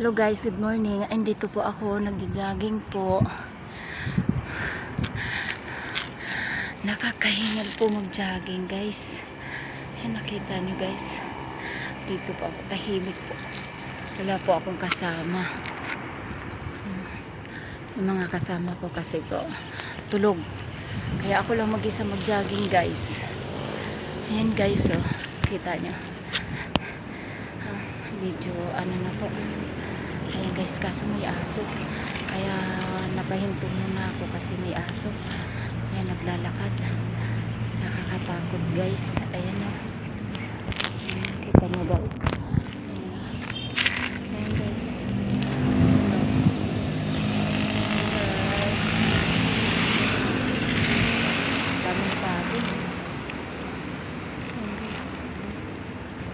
Hello guys, good morning. Andito po ako, nagja-jogging po. Nakakahingal po mag-jogging guys. Yan, nakita nyo guys. Dito po ako, tahimik po. Wala po akong kasama. Yung mga kasama ko kasi po tulog. Kaya ako lang mag-isa mag-jogging guys. Ayan guys, oh. Kita nyo. Medyo ano na po. Ayan guys, kaso may aso. Kaya napahinto muna ako kasi may aso. Ayan, naglalakad. Nakakatakot guys. Ayan o. Kita nyo guys. Ayan guys. Daming sabi. Ayan guys.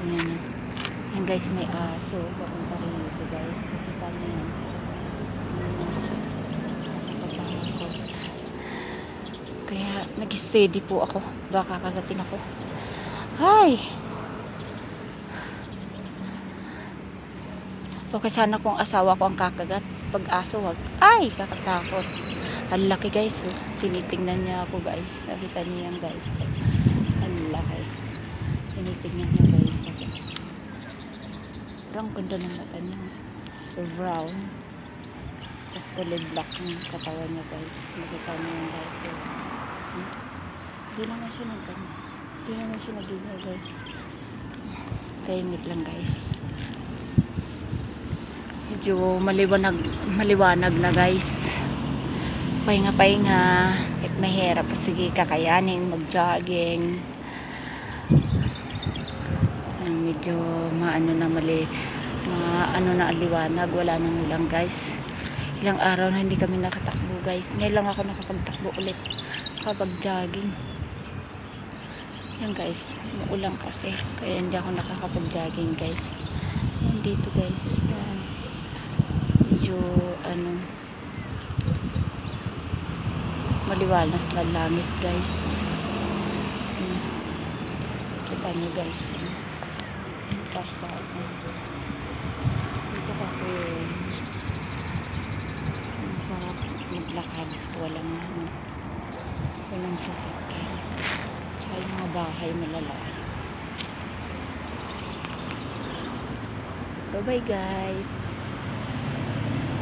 Ayan o. Ayan guys, may aso. Papunta rin ito guys. Nakita nyo yan. Nakatakot. Kaya nag-steady po ako. Baka kagatin ako. Hi! So kaya sana kung asawa ko ang kakagat. Pag aso wag. Ay! Kakatakot. Ang laki guys. Oh. Tinitingnan niya ako guys. Nakita niyo yan guys. Ang laki. Tinitingnan niya guys. Ang ganda ng mata niya. So brown. Tapos kulay black ng katawan niya guys. Nakita niyo yan guys. So, hindi naman siya nagano. Hindi naman siya nagino guys. Tahimik lang guys. Medyo maliwanag na guys. Pahinga-pahinga. Kahit mahirap. Sige, kakayanin. Mag-jogging. Medyo maano na ano na aliwanag, wala nang ulan guys. Ilang araw na hindi kami nakatakbo guys. Ngayon lang ako nakapagtakbo ulit kapag jogging. Yan guys, uulan kasi kaya hindi ako nakakapag-jogging guys. Yan dito guys. Yan. Medyo ano maliwalas na langit guys. Kita nyo guys. Dito kasi masarap maglakad, walang sasakyan, tsaka yung mga bahay malalaki. Bye bye guys.